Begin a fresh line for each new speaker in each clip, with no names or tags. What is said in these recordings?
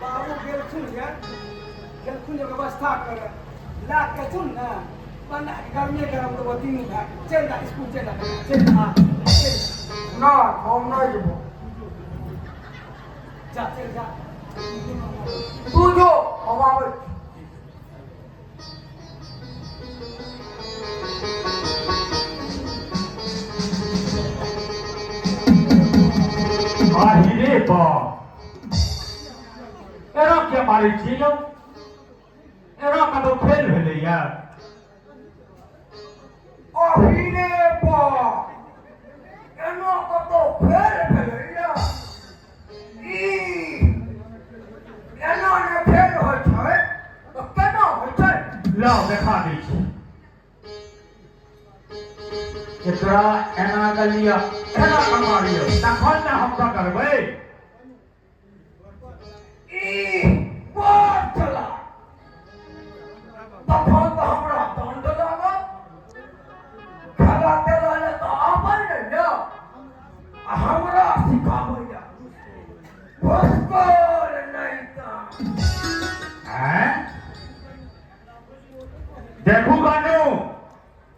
बाबू गेल खुन व्यवस्था करे लाग के सुन ना बना गर्मी गरम तो तीन भाग चल जा स्कूल चल जा
ना हम नहीं जबो
जा चल जा
तू जो हम आवे
आहिरे बा एरा के मारी छिलो एरा का तो फेल भेले यार
आहिरे बा एना का तो फेल भेले यार ई एना ने फेल होय छै तो केना होय छै
लाओ देखा दै छी एकरा एना गलिया एना कमारियो तखन ना हम का करबै
बात चला तखन तो हमरा दंड लागत खेला तेला ले तो आबै नै ने हमरा सिखाबै भस्कर नहीं था
हैं देखू गानो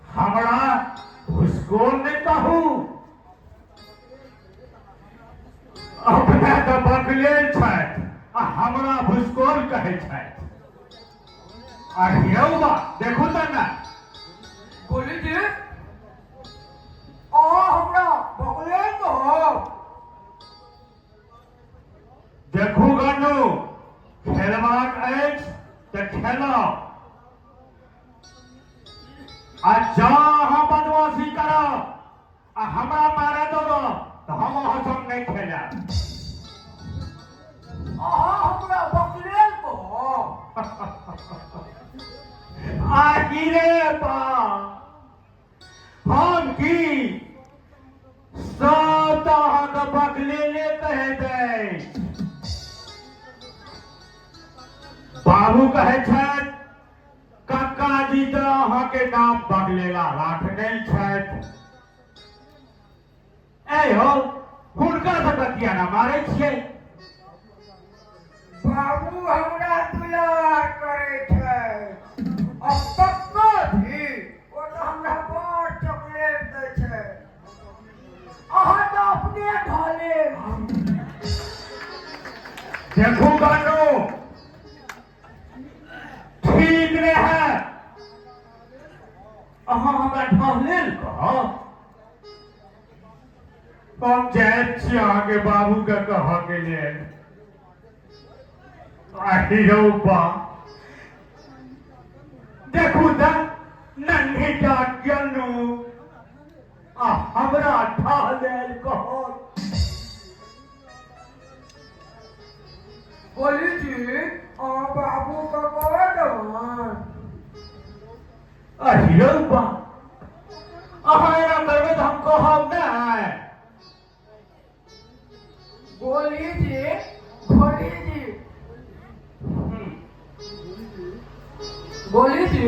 हमरा घुसखोर नहीं कहू अपना तो बकलेल छथि आ हमरा घुसखोर कहै छथि आ हिरौबा देखू त ना
गोली जी हमरा बकलेल कहो
देखू गानो खेलबाक अछि तऽ खेलाउ आ जा अहाँ बदमाशी करब आ हमरा मारे दौड़ब तऽ हम अहाँ संग नहीं खेलब
हमरा बकलेल कहो
आगिरे बा हम की सब तऽ अहाँके बकलेले कहे दै बाबू कहे छथि कक्का जी तऽ अहाँके नाम बकलेला राखने छथि ऐ हो हुनका सबके किया ना मारै छियै
बाबू हमरा दुलार करे छै अब कक्का जी ओ तो हमरा बड़ चॉकलेट दै छै अहाँ तो अपने ढाले
देखू गानो ठीक नहीं है अहाँ हमरा ढहलेल कहब हम जाइत छी अहाँके बाबू के कह के लेल आहिरौबा देखू तऽ नन्हीटा ज्ञानू आ हमरा ढहलेल कहब
बोली जी बाबू का कहे दवान
आहिरौबा अहाँ एना करबै तऽ हम कहब नहि
गोली जी गोली जी जी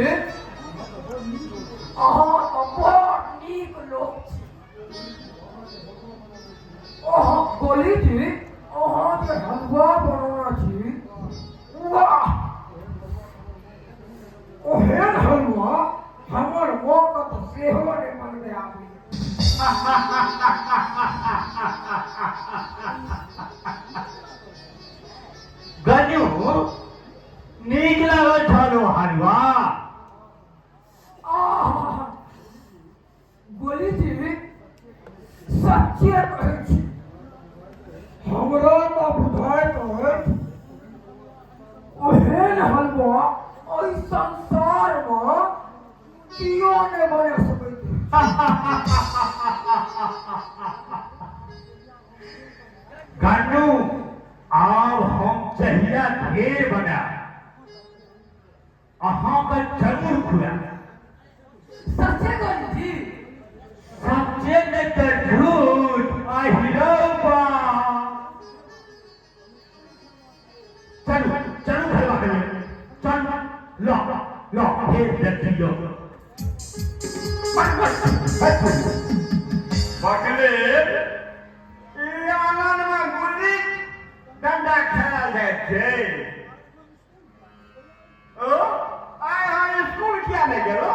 अहाँ तो बहुत नीक लोग छी गोली जी अहाँ जे हलवा बनाना छी वाह ओहन हलवा हमर माँ के तो सेहो नहीं बनबे आबी
गजू नीक लागल छलो हलवा
गोली जी सच्चे कहै छी हमरा तो बुझाइत अछि ओहन हलवा ओहि संसार में कियो नहीं बना सकैत
गन्नू आब हम चहिया ढेर बना अहाँ के जरूर खुआ
सच्चे गोली जी
सच्चे नहीं तो झूठ अहिरौबा चलो चलो भलवा के लिए चल लो लो फिर देखियो
बकले ई आंगन में गुल्ली डंडा खेला जाए छे ओ आय हम स्कूल किया नहीं गेलो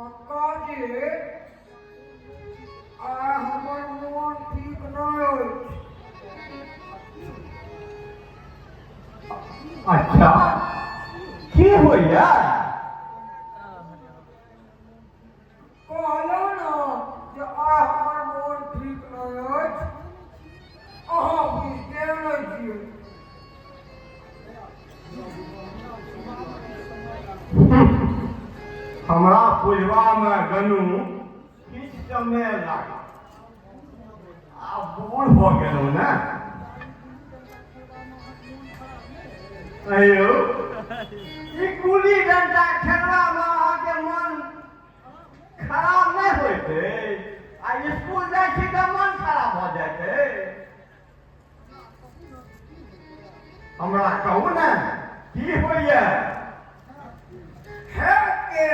अक्का जी हमर मन ठीक नहीं अछि
अच्छा की होइया
कहलो ना जे हमर मन ठीक नहीं अछि अहाँ बुझते नहीं छियै
हमरा पुजवा में गनू किछ समय लागा आ बूढ़ भ गेलौ ना अयो ई गुल्ली डंडा खेलवा में अहाँके मन खराब नहीं होते आ स्कूल जाए छी त मन खराब भ जाते हमरा कहू ना की होइया
है के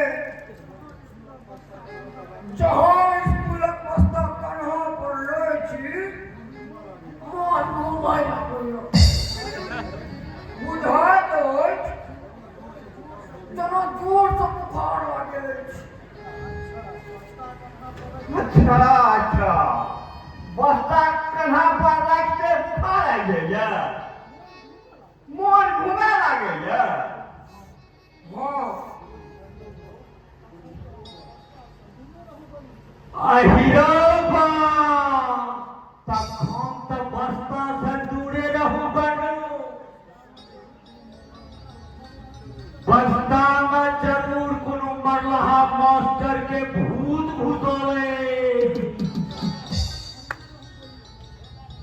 जहाँ स्कूलक पुस्तक कन्हा पर लै छी मन घुमाय लागैया बुझाइत अछि जेना जोर से बुखार लागल अछि
अच्छा अच्छा बस्ता कन्हा पर राखते बुखार आ जाइया मन घुमे लागैया
हाँ
अहिरौबा तब हम तो बस्ता से दूरे रहू गन्नू बस्ता में जरूर कोनो मरलहा मास्टर के भूत घुसले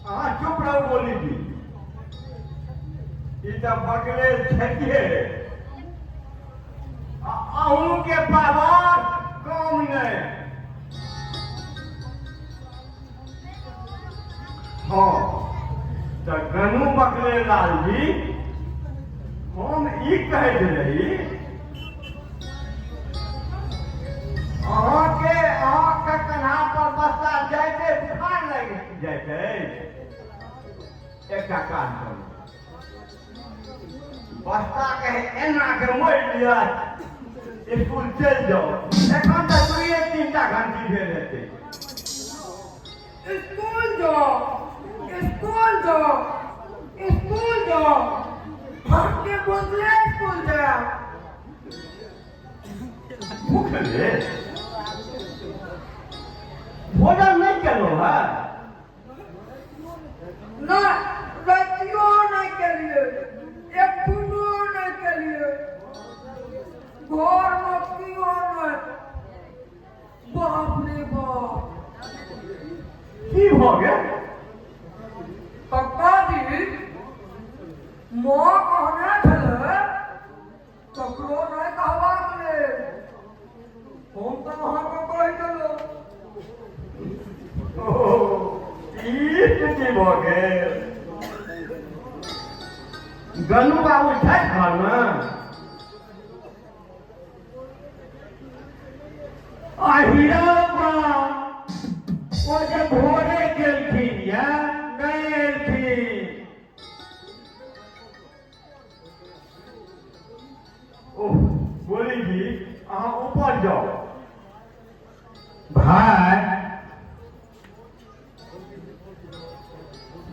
अहाँ चुप रहो बोली जी ई तो बकले छे अहूँ के पावर कम नहीं हाँ तो गनू बकले लाल जी हम ई कहैत रही अहाँके कन्हा पर बस्ता जाइते बुखार लग जाइते एकटा काज करू बस्ता के एना के मोड़ लिया स्कूल चल जाओ एखन तक 2-3 घंटी भेल हेतै
स्कूल जाओ हमके बोलले स्कूल जाओ
भूखले भोजन नहीं केलो है
ना रतियो नहीं केलिए एक फुटो नहीं केलिए घर में कियो नहीं बाप रे बाप
की भ गेल
कक्का जी माँ कहने छले ककरो नहीं कहबाक लेल हम तो अहाँके कहि देलहुँ
ई स्थिति भ गेल गन्नू बाबू छथि घरमे
अहिरबा वो जे भोरे गेलखिन या नहीं एलखिन।
ओह गोली जी अहाँ ऊपर जाओ।
भाई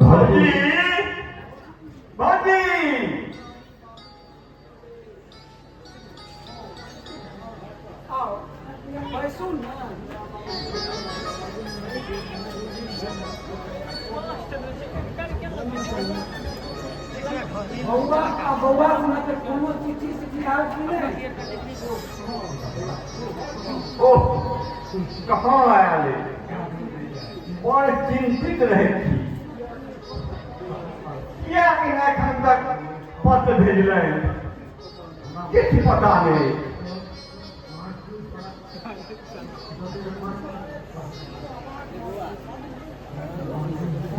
भौजी भौजी
आओ भाई सुन ना बउआ मतलब कोनो चिट्ठी सिट्ठी आवे कि नहीं?
ओह कहाँ आया ले बड़ चिंतित रहे थी क्या एखन तक पत्र भेजले किछ पता नहीं।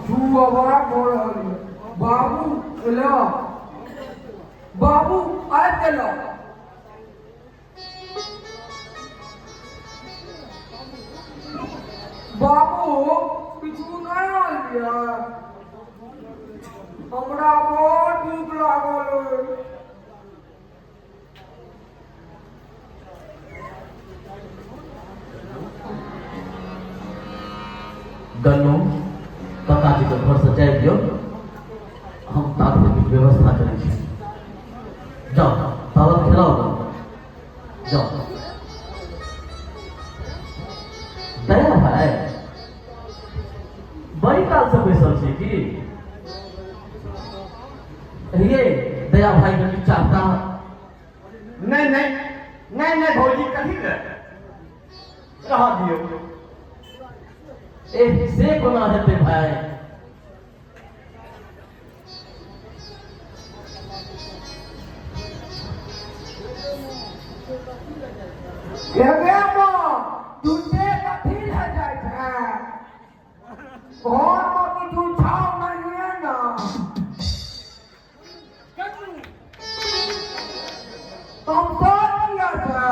जुआवा बोल रहल बाबू एलो बाबू आबि गेलो। बाबू किछु नहीं आलिया हमरा बहुत भूख लागल।
गन्नू काकाजी के घर से जाए दियो हम ताकत की व्यवस्था करै छी। जाओ तावत खिलाओ जाओ। दया भाई बड़ी काल से बैसल छी कि ये दया भाई के चाहता
नहीं नहीं नहीं नहीं भौजी कथी ले रहा दियो।
ए से कोना हेतै भाई।
एबे मां तुझे कथी ले जाय छै घर में किछु छाव नहीं है ना। तुम सोच किया था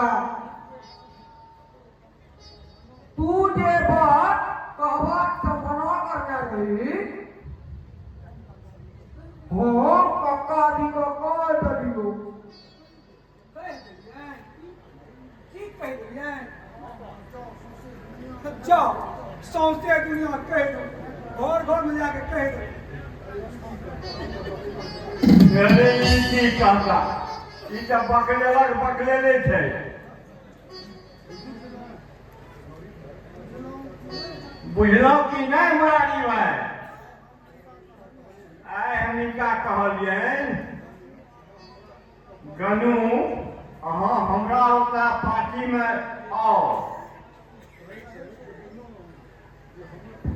तू जे बात कहवा सपना करना रही हो कक्का दी को कह दियो।
जाओ सौंसे दुनिया कह दो घर घर में जाके कह दो।
अरे ई की कहता ई त बकलेलक बकलेले छै। बुझलौ कि नहीं मुरारी भाई आइ हमिका कहलियन गनू अहाँ हमरा ओकरा पार्टी में आओ।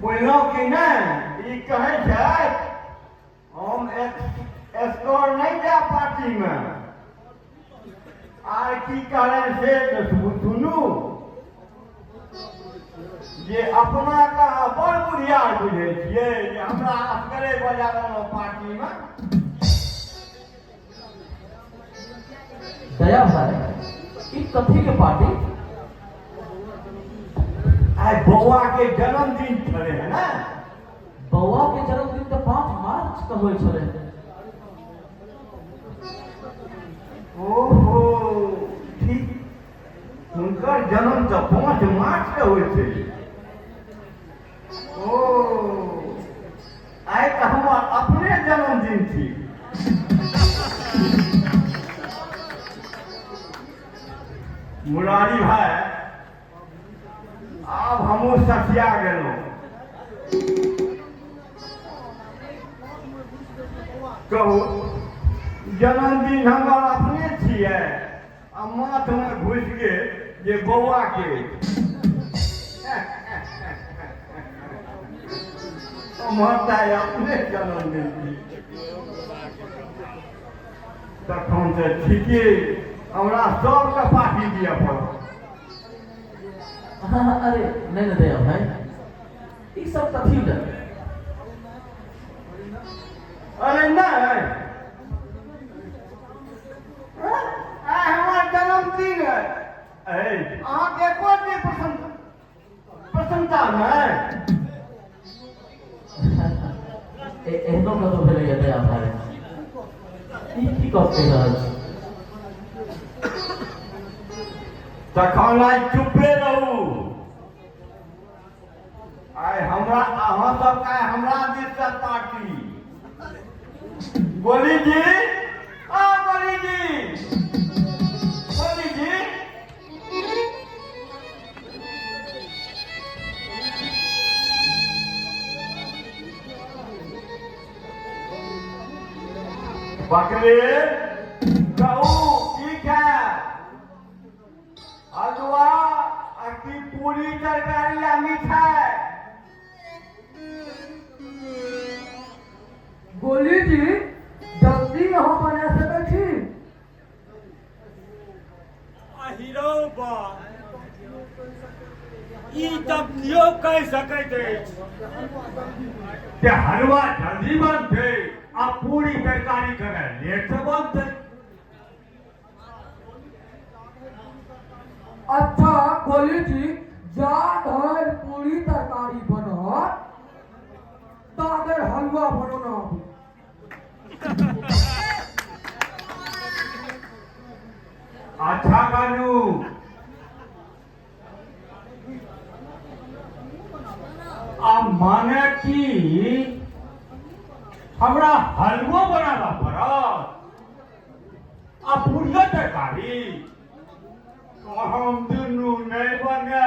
बुझलौ कि नहीं ई कहै छै हम स्कोर नहीं जा पार्टी में आर की कहलन से सुनू जे अपना का बड़ बुढ़ियार बुझे छियै जे हमरा असगरे बजा देलहुँ पार्टी में।
दया भाई ई कथी के पार्टी?
आइ बौआ के जन्मदिन छलै है ना।
बौआ के जन्मदिन तो 5 मार्च के होइ छलै।
ओहो ठीक हुनकर जन्म तो 5 मार्च के होइ छै। ओ आइ तो हमर अपने जन्मदिन थी। मुरारी भाई आब हमहूँ सठिया गेलहुँ। कहू जन्मदिन हमर अपने छियै आ माथ में घुसि गेल जे बौआ के। माता अपने जन्मदिन थी तखन से ठीके हमरा सबके पार्टी दिअ पड़त।
अरे नहीं दया भाई ई सब कथी ले?
अरे नहीं आइ हमर जन्मदिन है। अहाँ के एको नहीं पसंद नहीं
एहनो कतो भेलै दया भाई ई की कहते रहल छी
तखन आइ चुपे रहू आइ हमरा अहाँ सब आइ हमरा दिस से ताकी गोली जी आ गोली जी बकलेल कहू ठीक है हलवा की पूरी तरकारी या मिठाई
गोली जी जल्दी यहाँ बना सकै छी
हीरो बा ई तब कियो कह सकैत अछि जे हलवा जल्दी बनतै आ पूरी तरकारी करे लेट से बनतै
अच्छा गोली जी जा धर पूरी तरकारी बनत तागर हलवा बनाना आबू
अच्छा कानू आ माने की हमरा हलवो बनाबा पड़त आ पूरियो तरकारी हम दुनू नहीं बना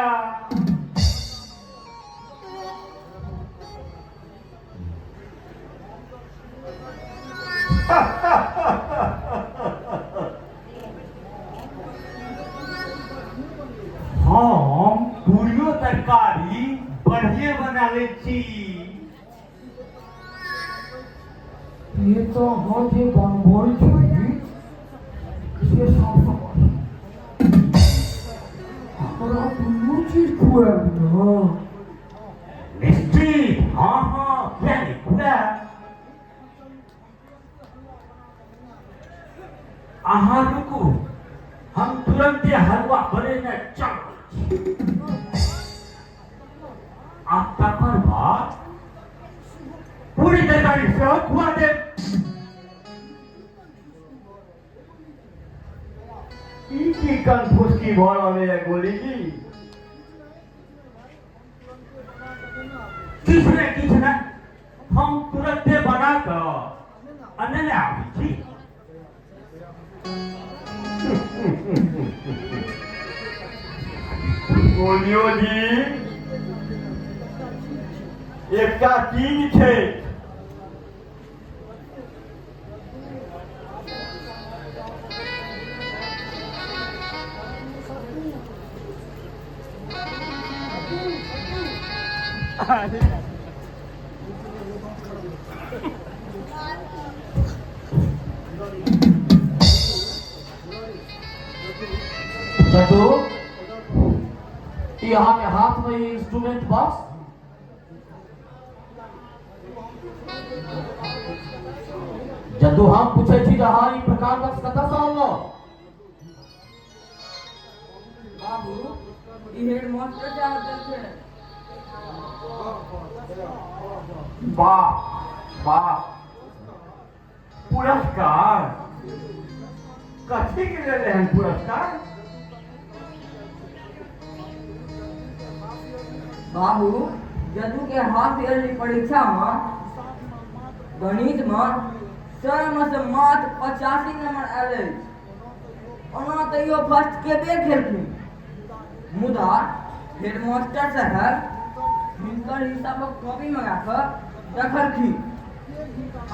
हम पूरियो तरकारी बढ़िए बना ले छी
ये तो हाथ ही बनबोल छी से सब हमरा दुनू चीज खुआब न
निश्चित हाँ हाँ क्या नहीं पूरा अहाँ रुकू हम तुरंत हलवा बनेने चल आप तकर बाद पूरी तरकारी से खुआ दे
की कंफुसकी भऽ रहलै है गोली जी
किछ नहीं हम तुरंत बना कर अनने आबी छी
गोलियो जी एकटा चीज छै
जदू यहाँ के हाथ में ये इंस्ट्रूमेंट बॉक्स जदू हम पूछे थी रहा ई प्रकार बॉक्स कतऽ से आनलो
बाबू ई हेड मास्टर साहब देल छै
वाह वाह पुरस्कार कथी के लेल एहन पुरस्कार
बाबू जदू के हाथ ईयरली परीक्षा में गणित में 100 में से मात्र 85 नंबर आयल ओना तैयो फर्स्ट केबे खेलखिन मुदा हेडमास्टर साहब हिनकर हिसाबक कॉपी मंगा कऽ देखलखिन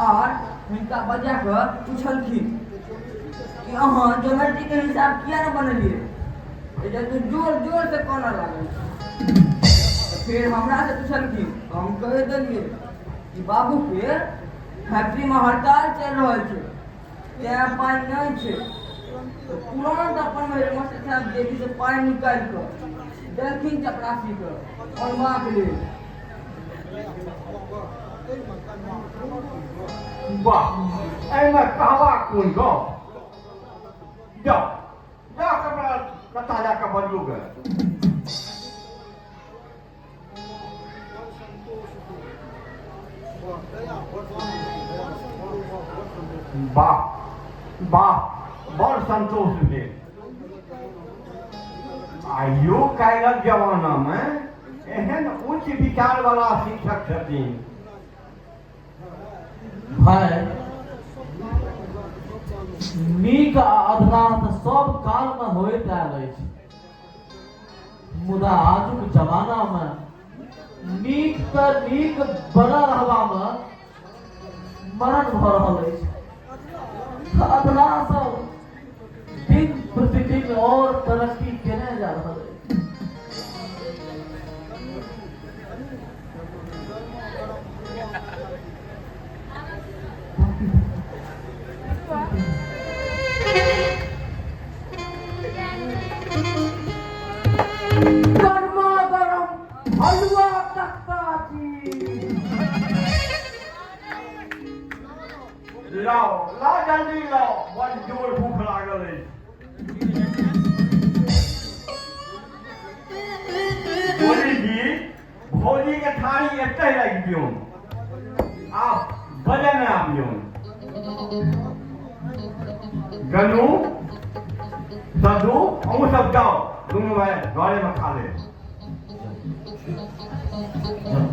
और हिनका बजा कऽ पूछलखिन कि अहाँ ज्योमेट्री के हिसाब किया न बनलिए जदू जोर जोर से कोना लागल फिर हमरा से पूछलखिन हम कह दिलिए कि बाबू के फैक्ट्री में हड़ताल चल रहा है तें पानी नहीं है तो तुरंत अपन हेडमास्टर साहब जेबी से पानी निकाल कर देलखिन चपरासी के और माँ के लिए
वाह एहिमे कहबाक कोन गप जाओ जाओ कपड़ा कता जाके बदलू गए वाह वाह बड़ संतोष भेल आइयो काल्हिक जमानामे एहन उच्च विचार वाला शिक्षक छथिन।
भाई नीक आ अधरा तऽ सब कालमे होइत आयल अछि, मुदा आजुक जमानामे नीक तऽ नीक बनल रहबामे मरण भऽ रहल अछि। अधरा सब दिन प्रतिदिन और तरक्की केने जा रहल अछि।
गर्मा गरम हलवा तख्ता
लाओ लाओ जल्दी लाओ, बड़ जोर भूख लागल अछि। गोली जी भौजी के थारी एतै लागि दियौन, आप बजने आबियौन। गनू सदू अहूँ सब जाओ, दुनू भाई घरे में खा ले।
जाओ।